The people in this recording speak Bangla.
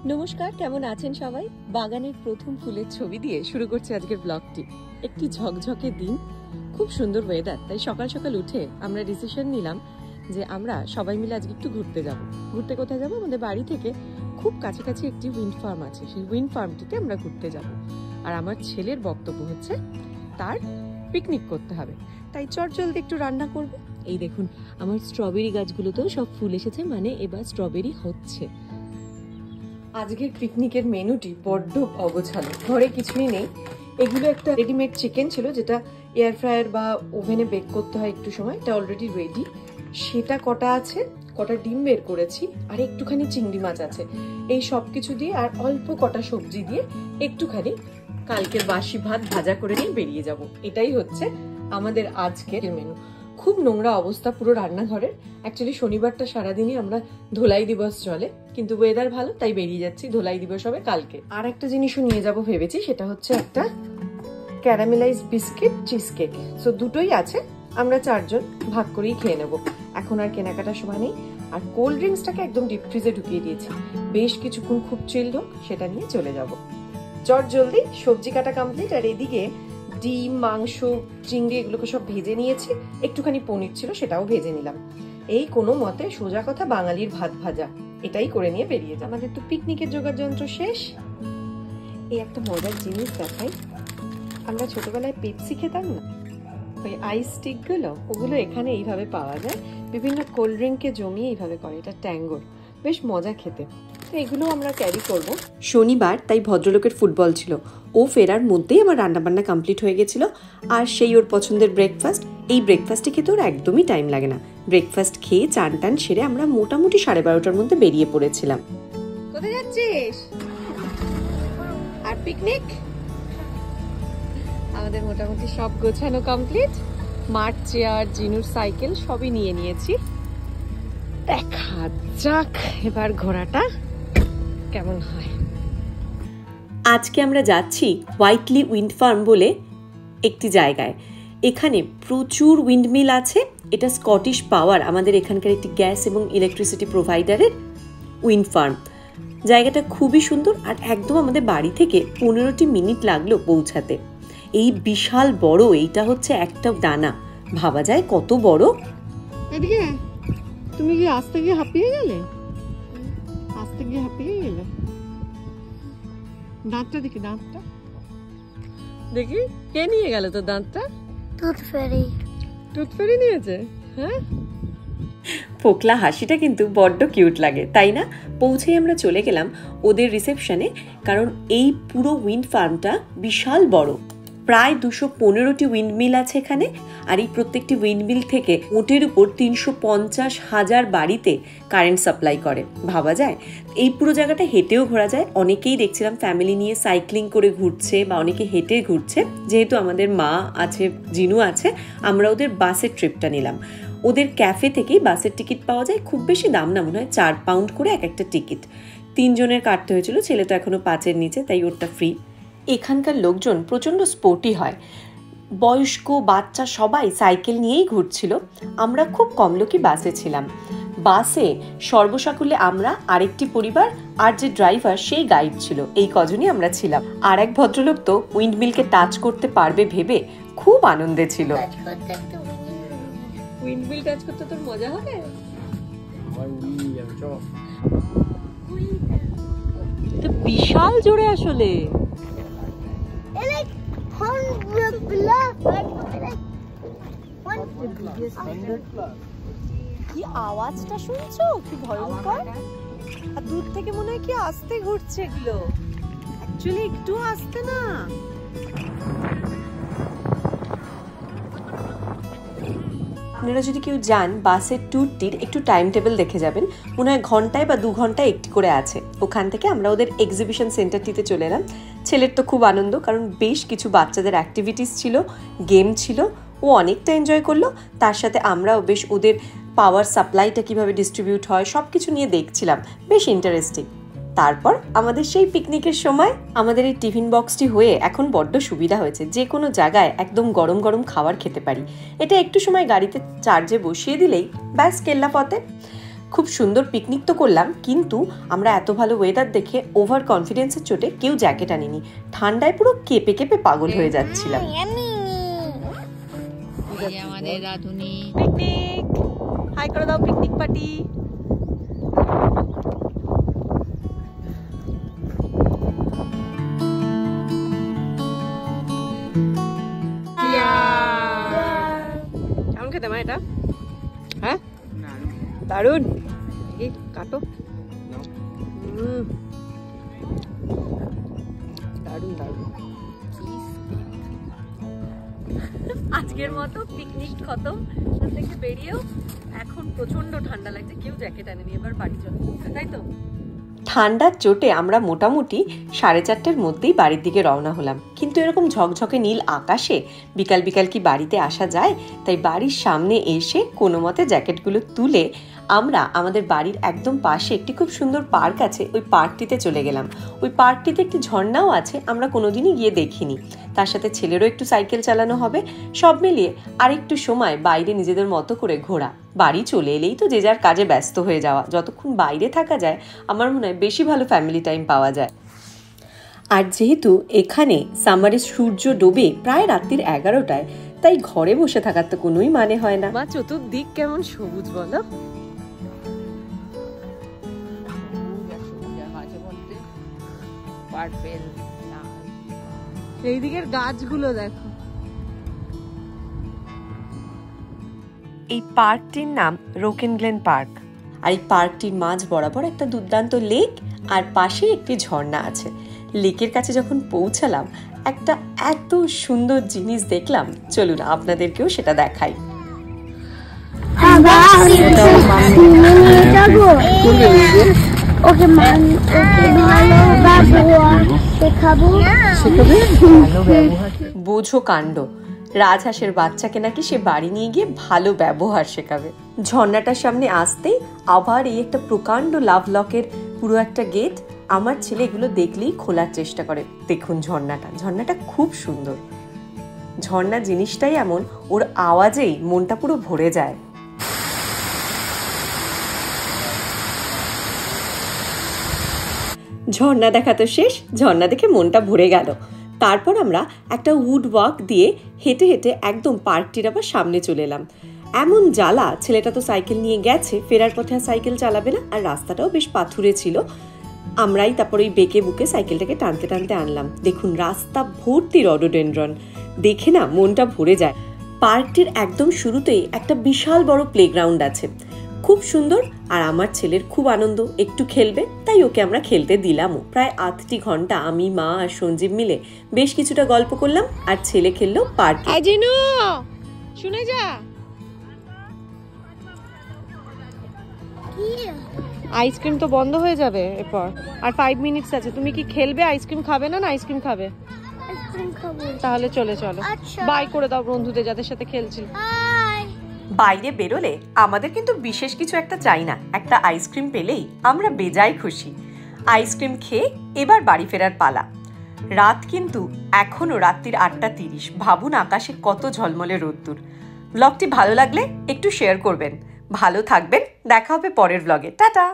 নমস্কার, কেমন আছেন সবাই? বাগানের প্রথম ফুলের ছবি দিয়ে শুরু করছে আজকের ব্লগটি। একটি ঝকঝকে দিন, খুব সুন্দর ওয়েদার। তাই সকাল সকাল উঠে আমরা ডিসিশন নিলাম যে আমরা সবাই মিলে আজকে একটু ঘুরতে যাব। ঘুরতে কোথায় যাব? আমাদের বাড়ি থেকে খুব কাছাকাছি একটি উইন্ড ফার্ম আছে, সেই উইন্ড ফার্মটিতে আমরা ঘুরতে যাব। আর আমার ছেলের বক্তব্য হচ্ছে তার পিকনিক করতে হবে, তাই চটজলদি একটু রান্না করব। এই দেখুন, আমার স্ট্রবেরি গাছগুলোতেও সব ফুল এসেছে, মানে এবার স্ট্রবেরি হচ্ছে। আজকের পিকনিকের মেনুটি বড্ড অগোছালো, ঘরে কিছুই নেই। এগুলো একটা রেডিমেড চিকেন ছিল, যেটা এয়ার ফ্রায়ার বা ওভেনে বেক করতে হয় একটু সময়, এটা অলরেডি রেডি। সেটা কটা আছে, কটা ডিম বের করেছি, আর একটুখানি চিংড়ি মাছ আছে। এই সব কিছু দিয়ে আর অল্প কটা সবজি দিয়ে একটুখানি কালকের বাসি ভাত ভাজা করে নিয়ে বেরিয়ে যাব। এটাই হচ্ছে আমাদের আজকের মেনু। খুব নোংরা অবস্থা পুরো রান্নাঘরের। অ্যাকচুয়ালি শনিবারটা সারাদিনই আমরা ধোলাই দিবস চলে, কিন্তু ওয়েদার ভালো তাই বেরিয়ে যাচ্ছি। ধোলাই দিবস হবে কালকে। আর একটা জিনিসও নিয়ে যাব ভেবেছি, সেটা হচ্ছে একটা caramelise biscuit cheese cake. So দুটোই আছে, আমরা চারজন ভাগ করেই খেয়ে নেব। এখন আর কেনাকাটার সময় নেই। আর কোল্ড ড্রিঙ্কসটাকে একদম ডিপ ফ্রিজে ঢুকিয়ে দিয়েছি, বেশ কিছুক্ষণ খুব চিল্ড হোক, সেটা নিয়ে চলে যাব। চট জলদি সবজি কাটা কমপ্লিট। আর এদিকে ডিম, মাংস, চিংড়ি এগুলোকে সব ভেজে নিয়েছি। একটুখানি পনির ছিল, সেটাও ভেজে নিলাম। এই কোনো মতে সোজা কথা বাঙালির ভাত ভাজা, এটাই করে নিয়ে বেরিয়ে যায়। আমাদের তো পিকনিকের জোগাড় যন্ত্র শেষ। এই একটা মজার জিনিস দেখাই, আমরা ছোটবেলায় পেপসি খেতাম না, ওই আইস স্টিক গুলো, ওগুলো এখানে এইভাবে পাওয়া যায়। বিভিন্ন কোল্ড ড্রিঙ্ককে জমিয়ে এইভাবে করে, এটা ট্যাঙ্গোর, বেশ মজা খেতে। এগুলো আমরা ক্যারি করব। শনিবার, তাই ভদ্রলোকের ফুটবল ছিল। ও ফেরার মধ্যেই আমার রান্নাবান্না কমপ্লিট হয়ে গেছিল। আর সেই ওর পছন্দের ব্রেকফাস্ট। এই ব্রেকফাস্টে খেতে ওর একদমই টাইম লাগে না। ব্রেকফাস্ট খেয়ে চান টান সেরে আমরা মোটামুটি 12:30টার মধ্যে বেরিয়ে পড়েছিলাম। কোথায় যাচ্ছিস? আর পিকনিক? আমাদের মোটামুটি সব গোছানো কমপ্লিট। মাঠ চেয়ার, জিনুর সাইকেল সবই নিয়ে নিয়েছি। দেখা যাক এবার ঘোড়াটা কেমন হয়। আজকে আমরা যাচ্ছি হোয়াইটলি উইন্ড ফার্ম বলে একটি জায়গায়। এখানে প্রচুর উইন্ডমিল আছে। এটা স্কটিশ পাওয়ার, আমাদের এখানকার একটি গ্যাস এবং ইলেকট্রিসিটি প্রোভাইডারের উইন্ড ফার্ম। জায়গাটা খুবই সুন্দর, আর একদম আমাদের বাড়ি থেকে 15টি মিনিট লাগলো পৌঁছাতে। এই বিশাল বড়, এইটা হচ্ছে একটা ডানা, ভাবা যায় কত বড়। এদিকে তুমি কি আস্তে গিয়ে হাঁপিয়ে গেলে? আস্তে গিয়ে হাঁপিয়ে গেলে? দাঁতটা দেখি, দাঁতটা দেখি। কে নিয়ে গেল তোর দাঁতটা? টুথ ফেরি নিয়েছে। হ্যাঁ, ফোকলা হাসিটা কিন্তু বড্ড কিউট লাগে, তাই না? পৌঁছেই আমরা চলে গেলাম ওদের রিসেপশনে, কারণ এই পুরো উইন্ড ফার্মটা বিশাল বড়। প্রায় 215টি উইন্ডমিল আছে এখানে। আর এই প্রত্যেকটি উইন্ডমিল থেকে মোটের উপর 350,000 বাড়িতে কারেন্ট সাপ্লাই করে, ভাবা যায়। এই পুরো জায়গাটা হেঁটেও ঘোরা যায়। অনেকেই দেখছিলাম ফ্যামিলি নিয়ে সাইক্লিং করে ঘুরছে, বা অনেকে হেঁটে ঘুরছে। যেহেতু আমাদের মা আছে, জিনু আছে, আমরা ওদের বাসের ট্রিপটা নিলাম। ওদের ক্যাফে থেকেই বাসের টিকিট পাওয়া যায়, খুব বেশি দাম না, মনে হয় 4 পাউন্ড করে এক একটা টিকিট। 3 জনের কাটতে হয়েছিল, ছেলে তো এখনো 5-এর নিচে, তাই ওটা ফ্রি। এখানকার লোকজন প্রচণ্ড স্পোর্টি হয়, বয়স্ক বাচ্চা সবাই সাইকেল নিয়েই ঘুরছিল। আমরা খুব কম লোকই বাসে ছিলাম। বাসে সর্বসাকুল্যে আমরা, আরেকটি পরিবার, আর যে ড্রাইভার সেই গাইড ছিল, এই কজনই আমরা ছিলাম। আর এক ভদ্রলোক তো উইন্ডমিলকে টাচ করতে পারবে ভেবে খুব আনন্দে ছিল। উইন্ডমিল টাচ করতে তোর মজা হবে? বিশাল জোরে আসলে। কি আওয়াজটা শুনছো? কি ভয়ঙ্কর। আর দূর থেকে মনে হয় কি আস্তে ঘুরছে এগুলো, অ্যাকচুয়ালি একটু আস্তে না। আপনারা যদি কেউ যান, বাসের ট্যুরটির একটু টাইম টেবিল দেখে যাবেন। মনে হয় ঘন্টায় বা 2 ঘন্টায় একটি করে আছে। ওখান থেকে আমরা ওদের এক্সিবিশন সেন্টারটিতে চলে এলাম। ছেলের তো খুব আনন্দ, কারণ বেশ কিছু বাচ্চাদের অ্যাক্টিভিটিস ছিল, গেম ছিল, ও অনেকটা এনজয় করলো। তার সাথে আমরাও বেশ ওদের পাওয়ার সাপ্লাইটা কিভাবে ডিস্ট্রিবিউট হয় সব কিছু নিয়ে দেখছিলাম, বেশ ইন্টারেস্টিং। তারপর আমাদের সেই পিকনিকের সময় আমাদের এই টিফিন বক্সটি হয়ে এখন বড্ড সুবিধা হয়েছে, যে কোনো জায়গায় একদম গরম গরম খাবার খেতে পারি। এটা একটু সময় গাড়িতে চার্জে বসিয়ে দিলেই ব্যাস কেল্লা পথে। খুব সুন্দর পিকনিক তো করলাম, কিন্তু আমরা এত ভালো ওয়েদার দেখে ওভার কনফিডেন্সের চোটে কেউ জ্যাকেট আনিনি। ঠান্ডায় পুরো কেঁপে কেঁপে পাগল হয়ে যাচ্ছিলাম। আমাদের রাধুনি পিকনিক, হাই করে দাও পিকনিক পার্টি। কেমন খেতে মা এটা? হ্যাঁ দারুন, কাটো। দারুন দারুন। আজকের মতো পিকনিক খতম, থেকে বেরিয়েও এখন প্রচন্ড ঠান্ডা লাগছে, কেউ জ্যাকেট আনেনি, এবার বাড়ি চলে, তাই তো? ঠান্ডার চোটে আমরা মোটামুটি 4:30টার মধ্যেই বাড়ির দিকে রওনা হলাম, কিন্তু এরকম ঝকঝকে নীল আকাশে বিকাল বিকাল কি বাড়িতে আসা যায়? তাই বাড়ির সামনে এসে কোনো মতে জ্যাকেটগুলো তুলে আমরা আমাদের বাড়ির একদম পাশে একটি খুব সুন্দর পার্ক আছে, ওই পার্কটিতে চলে গেলাম। ওই পার্কটিতে একটি ঝর্ণাও আছে, আমরা কোনোদিনই গিয়ে দেখিনি। তার সাথে ছেলেরও একটু সাইকেল চালানো হবে, সব মিলিয়ে আরেকটু সময় বাইরে নিজেদের মতো করে ঘোরা। বাড়ি চলে এলেই তো যে যার কাজে ব্যস্ত হয়ে যাওয়া, যতক্ষণ বাইরে থাকা যায় আমার মনে হয় বেশি ভালো ফ্যামিলি টাইম পাওয়া যায়। আর যেহেতু এখানে সামারে সূর্য ডোবে প্রায় রাত্রির 11টায়, তাই ঘরে বসে থাকার তো কোনোই মানে হয় না। বা চতুর্দিক কেমন সবুজ বলো। এই দিকের গাছগুলো দেখো। এই পার্কটির নাম রোকেন গ্লেন পার্ক, আর এই পার্কটির মাঝ বরাবর একটা দুর্দান্ত লেক আর পাশে একটি ঝর্ণা আছে। লেকের কাছে যখন পৌঁছালাম একটা এত সুন্দর জিনিস দেখলাম, চলুন আপনাদেরকেও সেটা দেখাই। বোঝো কাণ্ড, রাজহাঁসের বাচ্চাকে নাকি সে বাড়ি নিয়ে গিয়ে ভালো ব্যবহার শেখাবে। ঝর্ণাটার সামনে আসতেই আবার এই একটা প্রকাণ্ড লাভ লকের পুরো একটা গেট। আমার ছেলে এগুলো দেখলেই খোলার চেষ্টা করে। দেখুন ঝর্ণাটা খুব সুন্দর। ঝর্ণা জিনিসটাই এমন, ওর আওয়াজেই মনটা পুরো ভরে যায়। ঝর্ণা দেখা তো শেষ, ঝর্ণা দেখে মনটা ভরে গেল। তারপর আমরা একটা উড ওয়াক দিয়ে হেঁটে হেঁটে একদম পার্কটির আবার সামনে চলে এলাম। এমন জ্বালা, ছেলেটা তো সাইকেল নিয়ে গেছে, ফেরার পথে আর সাইকেল চালাবে না, আর রাস্তাটাও বেশ পাথুরে ছিল। আমরাই তারপর ওই বেঁকে বুকে সাইকেলটাকে টানতে টানতে আনলাম। দেখুন রাস্তা ভর্তি রডোডেনড্রন, দেখে না মনটা ভরে যায়। পার্কটির একদম শুরুতেই একটা বিশাল বড় প্লেগ্রাউন্ড আছে, খুব সুন্দর। আর আমার ছেলের খুব আনন্দ, একটু খেলবে, তাই ওকে আমরা খেলতে দিলামও। প্রায় 8টি ঘন্টা আমি, মা আর সঞ্জীব মিলে বেশ কিছুটা গল্প করলাম, আর ছেলে খেললো পার্কে। শুনে যা, আইসক্রিম তো বন্ধ হয়ে যাবে এরপর, আর 5 মিনিটস আছে। তুমি কি খেলবে? আইসক্রিম খাবে না? আইসক্রিম খাবে? তাহলে চলো বাই করে দাও বন্ধুদের যাদের সাথে খেলছিল। বাইরে বেরোলে আমাদের কিন্তু বিশেষ কিছু একটা চাই না, একটা আইসক্রিম পেলেই আমরা বেজায় খুশি। আইসক্রিম খেয়ে এবার বাড়ি ফেরার পালা। রাত কিন্তু এখনো রাত্রির 8:30। ভাবুন আকাশে কত ঝলমলে রোদ্দুর। ব্লগটি ভালো লাগলে একটু শেয়ার করবেন। ভালো থাকবেন, দেখা হবে পরের ব্লগে। টাটা।